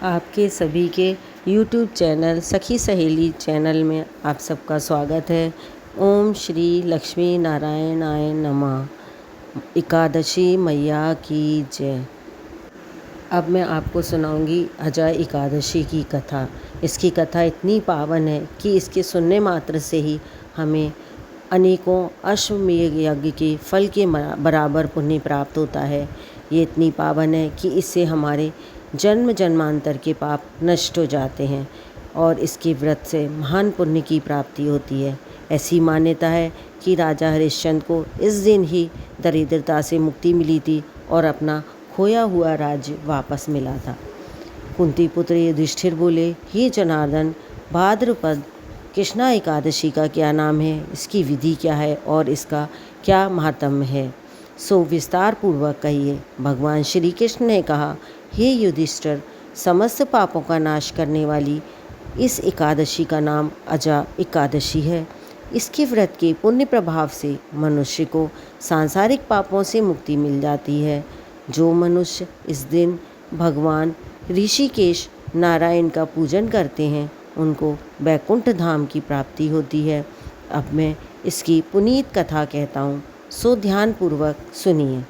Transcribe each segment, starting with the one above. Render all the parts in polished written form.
आपके सभी के YouTube चैनल सखी सहेली चैनल में आप सबका स्वागत है। ओम श्री लक्ष्मी नारायणाय नमः। एकादशी मैया की जय। अब मैं आपको सुनाऊंगी अजा एकादशी की कथा। इसकी कथा इतनी पावन है कि इसके सुनने मात्र से ही हमें अनेकों अश्वमेध यज्ञ के फल के बराबर पुण्य प्राप्त होता है। ये इतनी पावन है कि इससे हमारे जन्म जन्मांतर के पाप नष्ट हो जाते हैं और इसके व्रत से महान पुण्य की प्राप्ति होती है। ऐसी मान्यता है कि राजा हरिश्चंद्र को इस दिन ही दरिद्रता से मुक्ति मिली थी और अपना खोया हुआ राज्य वापस मिला था। कुंती पुत्र युधिष्ठिर बोले, हे जनार्दन, भाद्रपद कृष्णा एकादशी का क्या नाम है, इसकी विधि क्या है और इसका क्या महात्म्य है, सो विस्तार पूर्वक कहिए। भगवान श्री कृष्ण ने कहा, हे युधिष्ठिर, समस्त पापों का नाश करने वाली इस एकादशी का नाम अजा एकादशी है। इसके व्रत के पुण्य प्रभाव से मनुष्य को सांसारिक पापों से मुक्ति मिल जाती है। जो मनुष्य इस दिन भगवान ऋषिकेश नारायण का पूजन करते हैं उनको वैकुंठ धाम की प्राप्ति होती है। अब मैं इसकी पुनीत कथा कहता हूँ, सो ध्यानपूर्वक सुनिए।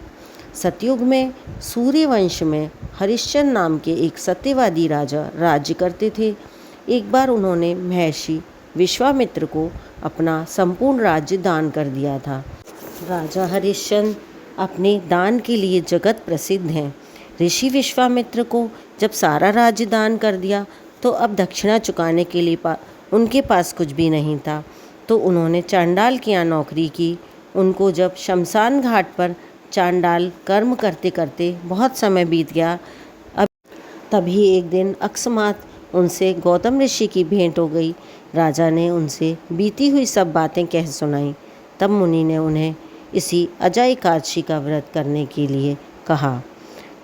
सतयुग में सूर्यवंश में हरिश्चंद्र नाम के एक सत्यवादी राजा राज्य करते थे। एक बार उन्होंने महर्षि विश्वामित्र को अपना संपूर्ण राज्य दान कर दिया था। राजा हरिश्चंद्र अपने दान के लिए जगत प्रसिद्ध हैं। ऋषि विश्वामित्र को जब सारा राज्य दान कर दिया तो अब दक्षिणा चुकाने के लिए उनके पास कुछ भी नहीं था। तो उन्होंने चांडाल के यहाँ नौकरी की। उनको जब शमशान घाट पर चांडाल कर्म करते करते बहुत समय बीत गया, अब तभी एक दिन अकस्मात उनसे गौतम ऋषि की भेंट हो गई। राजा ने उनसे बीती हुई सब बातें कह सुनाई। तब मुनि ने उन्हें इसी अजा एकादशी का व्रत करने के लिए कहा।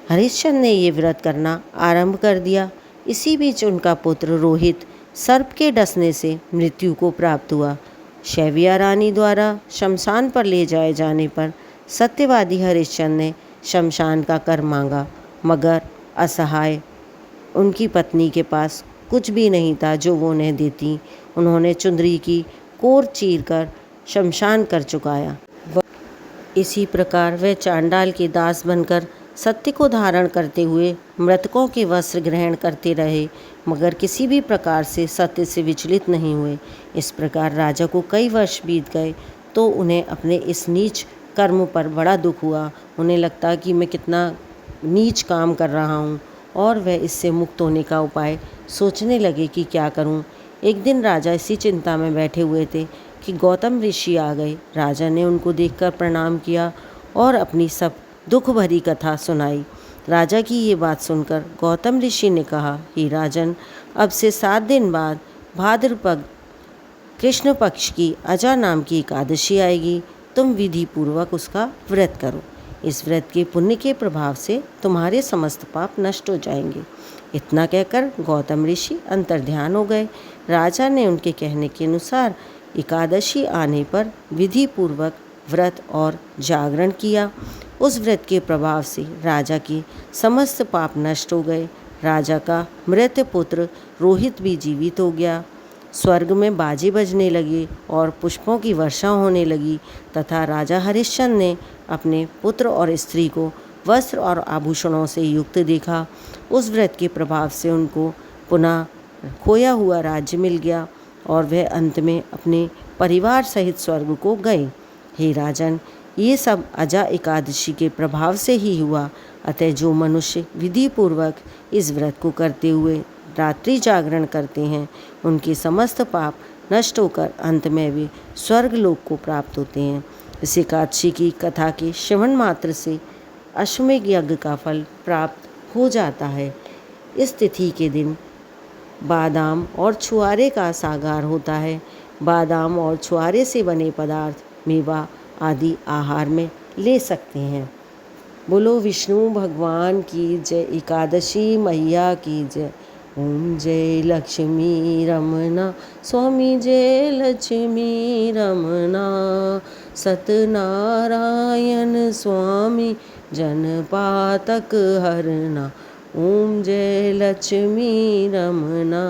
हरिश्चंद्र ने ये व्रत करना आरंभ कर दिया। इसी बीच उनका पुत्र रोहित सर्प के डसने से मृत्यु को प्राप्त हुआ। शैव्या रानी द्वारा शमशान पर ले जाए जाने पर सत्यवादी हरिश्चंद्र ने शमशान का कर मांगा, मगर असहाय उनकी पत्नी के पास कुछ भी नहीं था जो वो उन्हें देती। उन्होंने चुंदरी की कोर चीर कर शमशान कर चुकाया। इसी प्रकार वह चांडाल के दास बनकर सत्य को धारण करते हुए मृतकों के वस्त्र ग्रहण करते रहे, मगर किसी भी प्रकार से सत्य से विचलित नहीं हुए। इस प्रकार राजा को कई वर्ष बीत गए तो उन्हें अपने इस नीच कर्म पर बड़ा दुख हुआ। उन्हें लगता कि मैं कितना नीच काम कर रहा हूँ और वह इससे मुक्त होने का उपाय सोचने लगे कि क्या करूँ। एक दिन राजा इसी चिंता में बैठे हुए थे कि गौतम ऋषि आ गए। राजा ने उनको देखकर प्रणाम किया और अपनी सब दुख भरी कथा सुनाई। राजा की ये बात सुनकर गौतम ऋषि ने कहा, हे राजन, अब से 7 दिन बाद भाद्रपद कृष्ण पक्ष की अजा नाम की एकादशी आएगी। तुम विधि पूर्वक उसका व्रत करो। इस व्रत के पुण्य के प्रभाव से तुम्हारे समस्त पाप नष्ट हो जाएंगे। इतना कहकर गौतम ऋषि अंतर्ध्यान हो गए। राजा ने उनके कहने के अनुसार एकादशी आने पर विधि पूर्वक व्रत और जागरण किया। उस व्रत के प्रभाव से राजा के समस्त पाप नष्ट हो गए। राजा का मृत पुत्र रोहित भी जीवित हो गया। स्वर्ग में बाजे बजने लगे और पुष्पों की वर्षा होने लगी तथा राजा हरिश्चंद्र ने अपने पुत्र और स्त्री को वस्त्र और आभूषणों से युक्त देखा। उस व्रत के प्रभाव से उनको पुनः खोया हुआ राज्य मिल गया और वह अंत में अपने परिवार सहित स्वर्ग को गए। हे राजन, ये सब अजा एकादशी के प्रभाव से ही हुआ। अतः जो मनुष्य विधि पूर्वक इस व्रत को करते हुए रात्रि जागरण करते हैं उनके समस्त पाप नष्ट होकर अंत में वे स्वर्ग लोक को प्राप्त होते हैं। इस एकादशी की कथा के श्रवण मात्र से अश्वमेध यज्ञ का फल प्राप्त हो जाता है। इस तिथि के दिन बादाम और छुआरे का सागार होता है। बादाम और छुआरे से बने पदार्थ, मेवा आदि आहार में ले सकते हैं। बोलो विष्णु भगवान की जय। एकादशी मैया की जय। ओम जय लक्ष्मी रमना स्वामी, जय लक्ष्मी रमना सत्यनारायण स्वामी, जन पातक हरना। ओम जय लक्ष्मी रमना।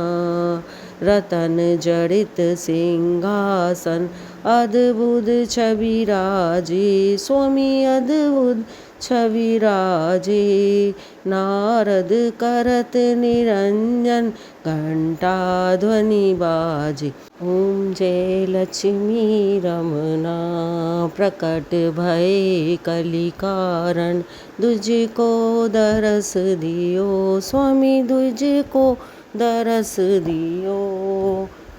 रतन जड़ित सिंहासन अद्भुत छवि राजे, स्वामी अद्भुत छवि राजे। नारद करत निरंजन घंटा ध्वनि बाजे। ओम जय लक्ष्मी रमना। प्रकट भय कली कारण तुझको दरस दियो, स्वामी तुझको दरस दियो।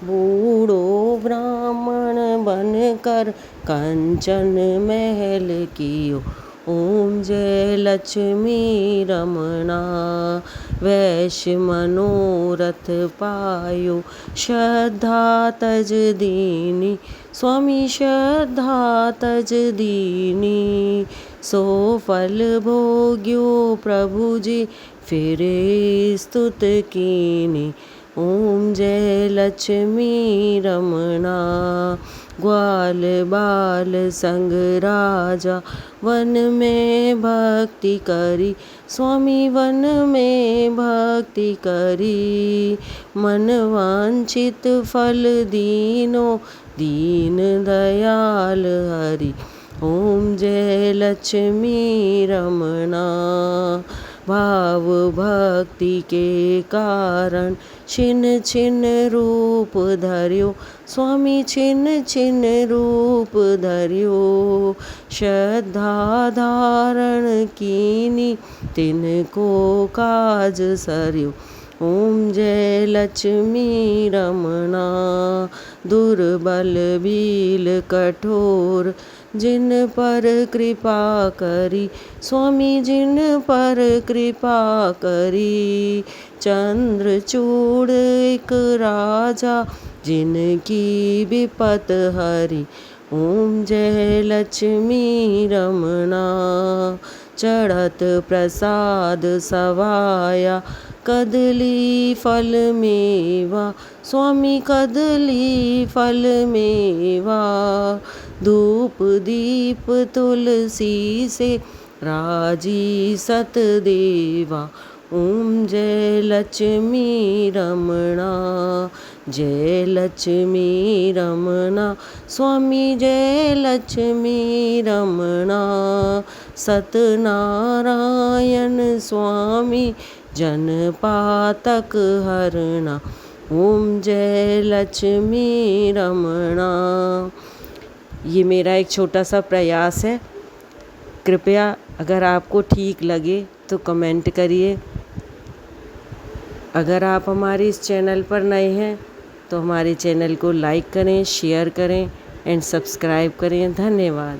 बूढ़ो ब्राह्मण बन कर कंचन महल कियो। ओम जय लक्ष्मी रमना। वैश्य मनोरथ पायो श्रद्धा तज दीनी, स्वामी श्रद्धा तज दीनी। सो फल भोग्यो प्रभु जी फिरे स्तुत कीनी। ओम जय लक्ष्मी रमना। ग्वाल बाल संग राजा वन में भक्ति करी, स्वामी वन में भक्ति करी। मन वांछित फल दीनो, दीन दयाल हरि। ओम जय लक्ष्मी रमना। भाव भक्ति के कारण छिन छिन रूप धर्यो, स्वामी छिन छिन रूप धर्यो। श्रद्धा धारण कीनी तिनको काज सर्यो। ओम जय लक्ष्मी रमना। दुर्बल भील कठोर जिन पर कृपा करी, स्वामी जिन पर कृपा करी। चंद्रचूड़ एक राजा जिनकी विपत हरी। ओम जय लक्ष्मी रमना। चढ़त प्रसाद सवाया कदली फल मेवा, स्वामी कदली फल मेवा। धूप दीप तुलसी से राजी सतदेवा। ओम जय लक्ष्मी रमना। जय लक्ष्मी रमना, स्वामी जय लक्ष्मी रमना। सतनारायण स्वामी जन पातक हरना। ओम जय लक्ष्मी रमना। ये मेरा एक छोटा सा प्रयास है। कृपया अगर आपको ठीक लगे तो कमेंट करिए। अगर आप हमारे इस चैनल पर नए हैं तो हमारे चैनल को लाइक करें, शेयर करें एंड सब्सक्राइब करें। धन्यवाद।